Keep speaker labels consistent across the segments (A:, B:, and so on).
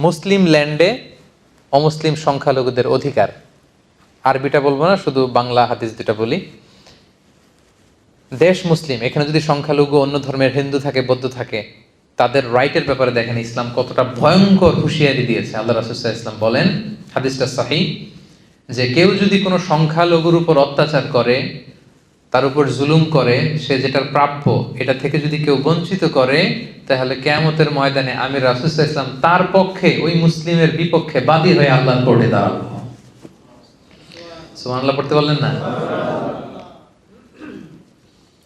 A: মুসলিম ল্যান্ডে অমুসলিম সংখ্যালঘুদের অধিকার। আরবিটা বলবো না, শুধু বাংলা হাদিস দুটা বলি। দেশ মুসলিম, এখানে যদি সংখ্যালঘু অন্য ধর্মের হিন্দু থাকে, বৌদ্ধ থাকে, তাদের রাইটের ব্যাপারে দেখেন ইসলাম কতটা ভয়ঙ্কর হুঁশিয়ারি দিয়েছে। আল্লাহ রাসূল সাল্লাল্লাহু আলাইহি ওয়াসাল্লাম বলেন, হাদিসটা সহিহ, যে কেউ যদি কোনো সংখ্যালঘুর উপর অত্যাচার করে, তার উপর জুলুম করে, সে যেটার প্রাপ্য এটা থেকে যদি কেউ বঞ্চিত করে, তাহলে কিয়ামতের ময়দানে আমি রাসূল সাল্লাল্লাহু আলাইহি ওয়াসাল্লাম তার পক্ষে, ওই মুসলিমের বিপক্ষে বাদী হয়ে আল্লাহর কোর্টে দাঁড়াবো। সুবহানাল্লাহ পড়তে বললেন না?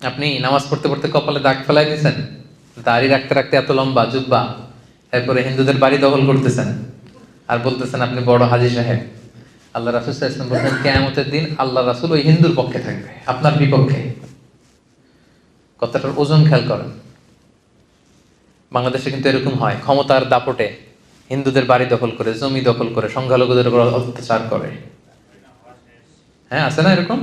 A: আপনি নামাজ পড়তে পড়তে কপালে দাগ ফেলাই দিয়েছেন, দাড়ি রাখতে রাখতে এত লম্বা জুব্বা, এরপরে হিন্দুদের বাড়ি দখল করতেছেন আর বলতেছেন আপনি বড় হাজী সাহেব। আল্লাহ রাসূল সাল্লাল্লাহু আলাইহি ওয়াসাল্লাম বলেন কিয়ামতের দিন আল্লাহ রাসূল ওই হিন্দুর পক্ষে থাকবে, আপনার বিপক্ষে। কথাটার ওজন খেয়াল করেন। বাংলাদেশে কিন্তু এরকম হয়, ক্ষমতার দাপটে হিন্দুদের বাড়ি দখল করে, জমি দখল করে, সংখ্যালঘুদের উপর অত্যাচার করে। হ্যাঁ, আছে না এরকম?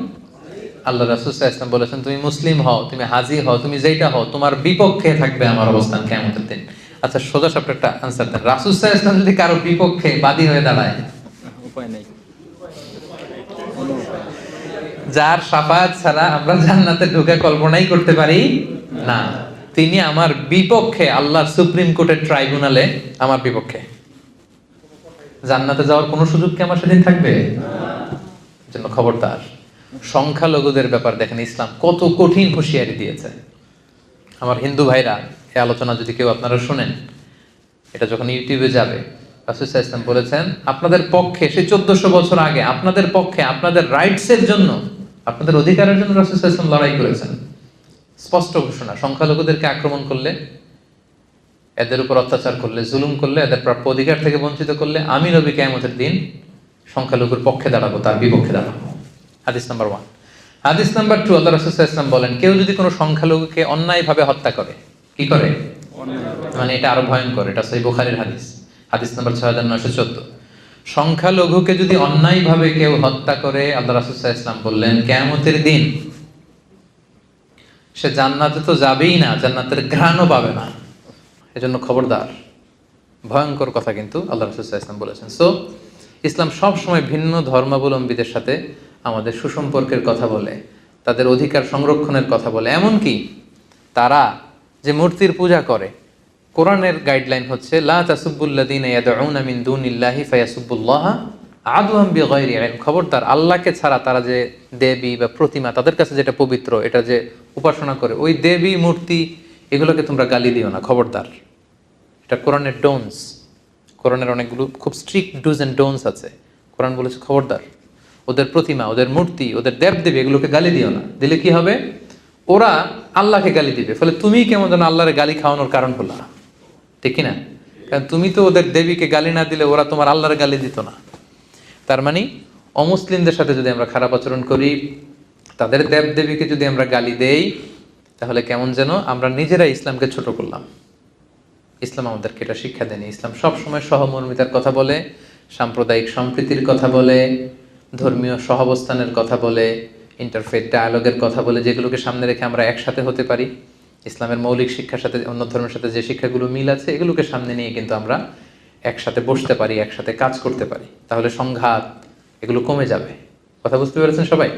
A: আল্লাহ রাসূল সাল্লাল্লাহু আলাইহি ওয়াসাল্লাম বলেছেন তুমি মুসলিম হও, তুমি হাজী হও, তুমি যেইটা হও, তোমার বিপক্ষে থাকবে আমার অবস্থান কিয়ামতের দিন। আচ্ছা, সোজা সাপটা একটা আনসার দেন, রাসূল সাল্লাল্লাহু আলাইহি ওয়াসাল্লাম যদি কারো বিপক্ষে বাদী হয়ে দাঁড়ায়,
B: উপায় নেই।
A: যার শাফাআত ছাড়া আমরা জান্নাতে ঢোকা কল্পনাই করতে পারি না, তিনি আমার বিপক্ষে, আল্লাহর সুপ্রিম কোর্টের ট্রাইব্যুনালে আমার বিপক্ষে, জান্নাতে যাওয়ার কোনো সুযোগ কি আমার সেদিন থাকবে? জন্য খবরদার। সংখ্যালঘুদের ব্যাপার দেখেন ইসলাম কত কঠিন হুঁশিয়ারি দিয়েছে। আমার হিন্দু ভাইরা, এই আলোচনা যদি কেউ আপনারা শুনেন, এটা যখন ইউটিউবে যাবে, রাসূল সাল্লাল্লাহু আলাইহি ওয়াসাল্লাম বলেছেন আপনাদের পক্ষে, সে 1400 বছর আগে আপনাদের পক্ষে, আপনাদের রাইটসের জন্য, আপনাদের অধিকারের জন্য রাসূল সাল্লাল্লাহু আলাইহি ওয়াসাল্লাম লড়াই করেছেন। স্পষ্ট ঘোষণা, সংখ্যালঘুদেরকে আক্রমণ করলে, এদের উপর অত্যাচার করলে, জুলুম করলে, এদের প্রাপ্য অধিকার থেকে বঞ্চিত করলে, আমি নবী কিয়ামতের দিন সংখ্যালঘুর পক্ষে দাঁড়াবো, তার বিপক্ষে দাঁড়াবো। হাদিস নাম্বার 1। হাদিস নাম্বার 2, আল্লাহ রাসূল সাল্লাল্লাহু আলাইহি ওয়াসাল্লাম বলেন কেউ যদি কোনো সংখ্যালঘুকে অন্যায়ভাবে হত্যা করে, কি করে? মানে এটা আরো ভয়ঙ্কর, এটা সহিহ বুখারীর হাদিস, হাদিস নাম্বার 6914। সংখ্যালঘুকে যদি অন্যায়ভাবে কেউ হত্যা করে, আল্লাহ রাসূল সাল্লাল্লাহু আলাইহি ওয়াসাল্লাম বললেন কিয়ামতের দিন সে জান্নাতে তো যাবেই না, জান্নাতের ঘ্রাণও পাবে না। এজন্য খবরদার, ভয়ঙ্কর কথা কিন্তু আল্লাহ রাসূল সাল্লাল্লাহু আলাইহি ওয়াসাল্লাম বলেছেন। সো ইসলাম সব সময় ভিন্ন ধর্মাবলম্বীদের সাথে আমাদের সুসম্পর্কের কথা বলে, তাদের অধিকার সংরক্ষণের কথা বলে। এমনকি তারা যে মূর্তির পূজা করে, কোরআনের গাইডলাইন হচ্ছে লা তাসুব্বুল্লাযীনা ইয়াদউনা মিন দুনিল্লাহি ফায়াসুব্বুল্লাহা আদওয়ান বিগাইরি ইলম। খবরদার, আল্লাহকে ছাড়া তারা যে দেবী বা প্রতিমা, তাদের কাছে যেটা পবিত্র, এটা যে উপাসনা করে, ওই দেবী মূর্তি এগুলোকে তোমরা গালি দিও না, খবরদার। এটা কোরআনের ডোনস। কোরআনের অনেকগুলো খুব স্ট্রিক্ট ডুজ অ্যান্ড ডোনস আছে। কোরআন বলেছে খবরদার, ওদের প্রতিমা, ওদের মূর্তি, ওদের দেবদেবী এগুলোকে গালি দিও না। দিলে কি হবে? ওরা আল্লাহকে গালি দিবে, ফলে তুমি কেমন যেন আল্লাহরে গালি খাওয়ানোর কারণ হলো না, ঠিক কিনা? কারণ তুমি তো ওদের দেবীকে গালি না দিলে ওরা তোমার আল্লাহর গালি দিত না। তার মানে অমুসলিমদের সাথে যদি আমরা খারাপ আচরণ করি, তাদের দেবদেবীকে যদি আমরা গালি দেই, তাহলে কেমন যেন আমরা নিজেরা ইসলামকে ছোট করলাম। ইসলাম আমাদেরকে এটা শিক্ষা দেয়নি। ইসলাম সবসময় সহমর্মিতার কথা বলে, সাম্প্রদায়িক সম্প্রীতির কথা বলে, ধর্মীয় সহাবস্থানের কথা বলে, ইন্টারফেথ ডায়ালগের কথা বলে, যেগুলোকে সামনে রেখে আমরা একসাথে হতে পারি। ইসলামের মৌলিক শিক্ষার সাথে অন্য ধর্মের সাথে যে শিক্ষাগুলো মিল আছে, এগুলোকে সামনে নিয়ে কিন্তু আমরা একসাথে বসতে পারি, একসাথে কাজ করতে পারি। তাহলে সংঘাত এগুলো কমে যাবে। কথা বুঝতে পেরেছেন সবাই?